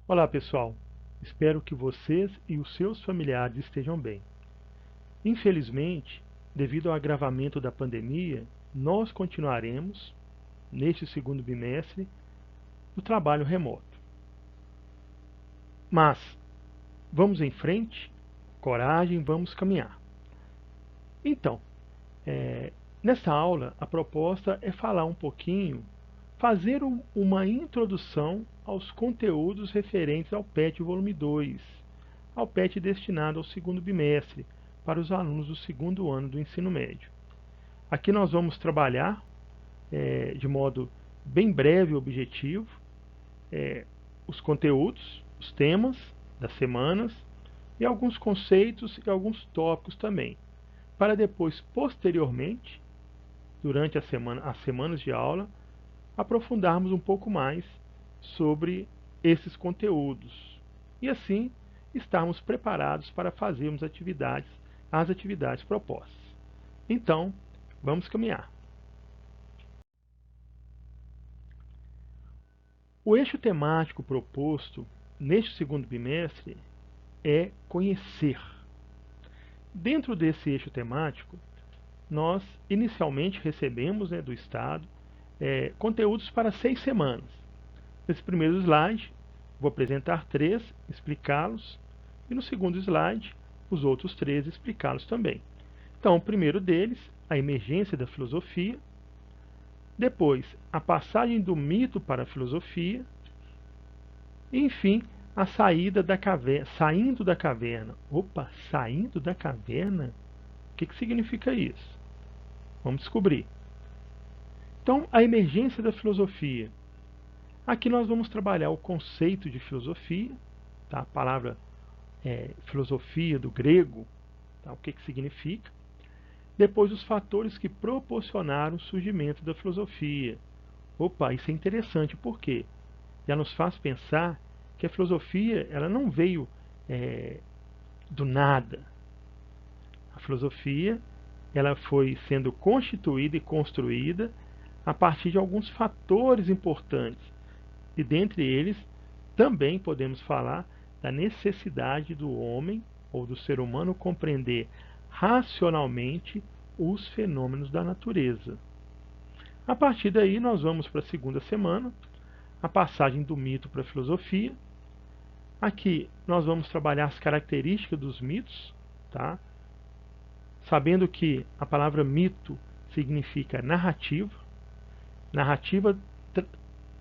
Olá pessoal, espero que vocês e os seus familiares estejam bem. Infelizmente, devido ao agravamento da pandemia, nós continuaremos, neste segundo bimestre, o trabalho remoto. Mas, vamos em frente, coragem, vamos caminhar. Então, nessa aula, a proposta é falar um pouquinho, fazer uma introdução aos conteúdos referentes ao PET volume 2, ao PET destinado ao segundo bimestre, para os alunos do segundo ano do ensino médio. Aqui nós vamos trabalhar de modo bem breve e objetivo os conteúdos, os temas das semanas e alguns conceitos e alguns tópicos também, para depois, posteriormente, durante as semanas de aula, aprofundarmos um pouco mais sobre esses conteúdos e assim estarmos preparados para fazermos as atividades propostas. Então, vamos caminhar. O eixo temático proposto neste segundo bimestre é conhecer. Dentro desse eixo temático, nós inicialmente recebemos do Estado conteúdos para 6 semanas. Nesse primeiro slide, vou apresentar 3, explicá-los, e no segundo slide, os outros 3, explicá-los também. Então, o primeiro deles, a emergência da filosofia, depois, a passagem do mito para a filosofia, e, enfim, a saída da caverna, saindo da caverna. Opa, saindo da caverna? O que significa isso? Vamos descobrir. Então, a emergência da filosofia. Aqui nós vamos trabalhar o conceito de filosofia, tá? A palavra filosofia do grego, tá? O que significa. Depois, os fatores que proporcionaram o surgimento da filosofia. Opa, isso é interessante, por quê? Já nos faz pensar que a filosofia ela não veio do nada. A filosofia ela foi sendo constituída e construída a partir de alguns fatores importantes. E dentre eles, também podemos falar da necessidade do homem ou do ser humano compreender racionalmente os fenômenos da natureza. A partir daí, nós vamos para a segunda semana, a passagem do mito para a filosofia. Aqui nós vamos trabalhar as características dos mitos, tá? Sabendo que a palavra mito significa narrativa, narrativa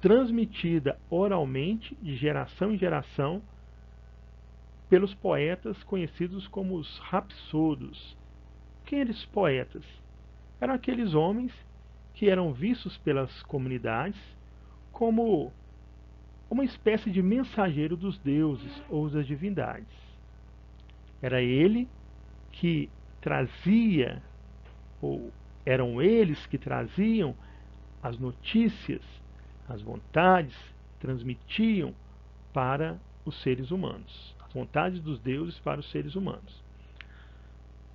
transmitida oralmente, de geração em geração, pelos poetas conhecidos como os rapsodos. Quem eram esses poetas? Eram aqueles homens que eram vistos pelas comunidades como uma espécie de mensageiro dos deuses ou das divindades. Era ele que trazia, ou eram eles que traziam as notícias, as vontades, transmitiam para os seres humanos, as vontades dos deuses para os seres humanos.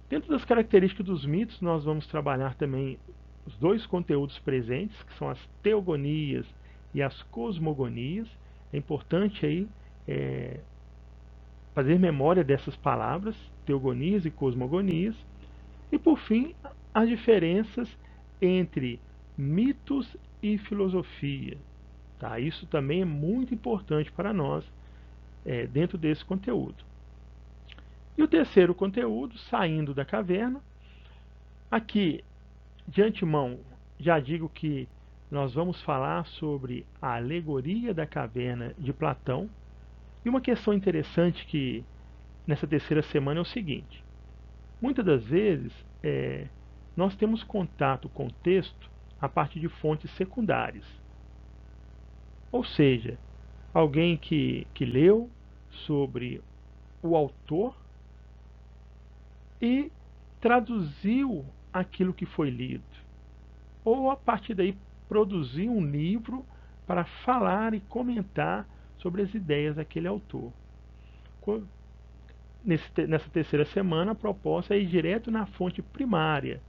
Dentro das características dos mitos, nós vamos trabalhar também os dois conteúdos presentes, que são as teogonias e as cosmogonias. É importante aí fazer memória dessas palavras, teogonias e cosmogonias. E por fim, as diferenças entre mitos e filosofia. Tá? Isso também é muito importante para nós dentro desse conteúdo. E o terceiro conteúdo, saindo da caverna. Aqui, de antemão, já digo que nós vamos falar sobre a alegoria da caverna de Platão. E uma questão interessante que nessa terceira semana é o seguinte: muitas das vezes nós temos contato com o texto a partir de fontes secundárias. Ou seja, alguém que leu sobre o autor e traduziu aquilo que foi lido. Ou a partir daí produziu um livro para falar e comentar sobre as ideias daquele autor. Nessa terceira semana, a proposta é ir direto na fonte primária.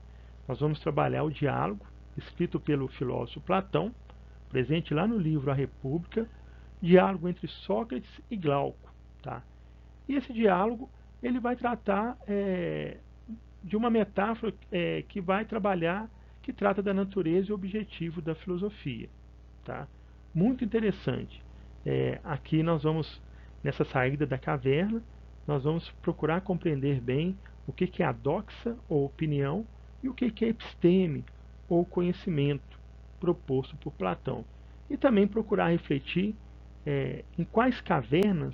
Nós vamos trabalhar o diálogo escrito pelo filósofo Platão, presente lá no livro A República, diálogo entre Sócrates e Glauco, tá? E esse diálogo ele vai tratar de uma metáfora que vai trabalhar, que trata da natureza e objetivo da filosofia, tá? Muito interessante. Aqui nós vamos, nessa saída da caverna, nós vamos procurar compreender bem o que é a doxa, ou opinião, e o que é episteme, ou conhecimento, proposto por Platão. E também procurar refletir em quais cavernas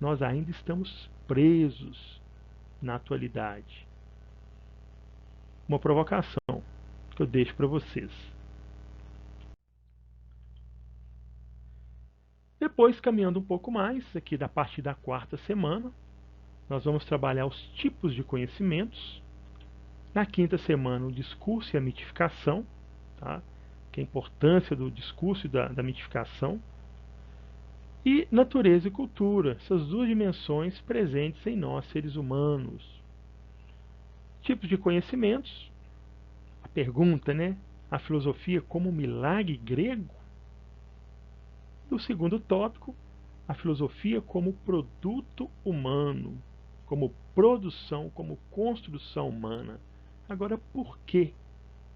nós ainda estamos presos na atualidade. Uma provocação que eu deixo para vocês. Depois, caminhando um pouco mais, aqui da partir da quarta semana, nós vamos trabalhar os tipos de conhecimentos. Na quinta semana, o discurso e a mitificação, tá? Que é a importância do discurso e da mitificação. E natureza e cultura, essas duas dimensões presentes em nós, seres humanos. Tipos de conhecimentos, a pergunta, né? A filosofia como um milagre grego? Do segundo tópico, a filosofia como produto humano, como produção, como construção humana. Agora, por que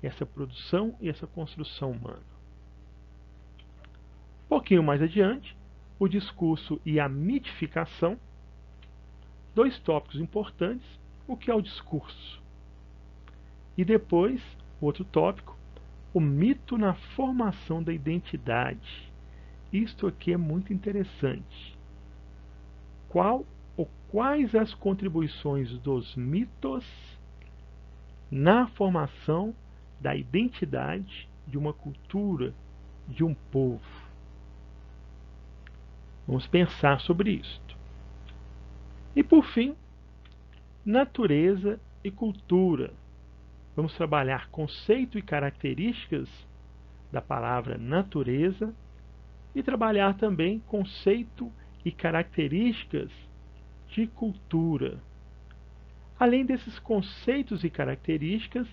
essa produção e essa construção humana? Um pouquinho mais adiante, o discurso e a mitificação. Dois tópicos importantes: o que é o discurso? E depois, outro tópico, o mito na formação da identidade. Isto aqui é muito interessante. Qual ou quais as contribuições dos mitos na formação da identidade de uma cultura, de um povo? Vamos pensar sobre isto. E por fim, natureza e cultura. Vamos trabalhar conceito e características da palavra natureza e trabalhar também conceito e características de cultura. Além desses conceitos e características,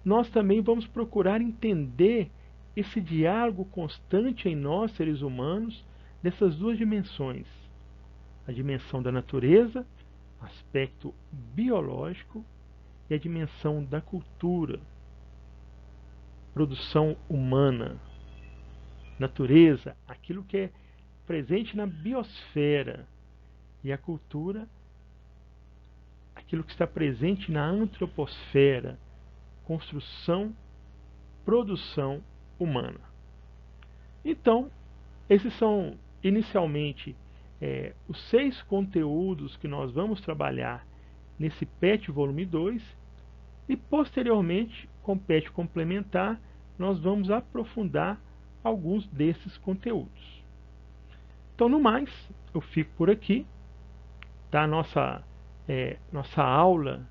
nós também vamos procurar entender esse diálogo constante em nós, seres humanos, dessas duas dimensões. A dimensão da natureza, aspecto biológico, e a dimensão da cultura, produção humana. Natureza, aquilo que é presente na biosfera, e a cultura, aquilo que está presente na antroposfera, construção, produção humana. Então, esses são inicialmente os 6 conteúdos que nós vamos trabalhar nesse PET volume 2, e posteriormente, com o PET complementar, nós vamos aprofundar alguns desses conteúdos. Então, no mais, eu fico por aqui. Tá? Nossa aula,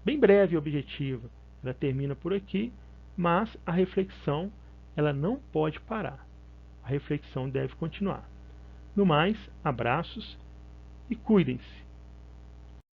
bem breve e objetiva, ela termina por aqui, mas a reflexão ela não pode parar. A reflexão deve continuar. No mais, abraços e cuidem-se.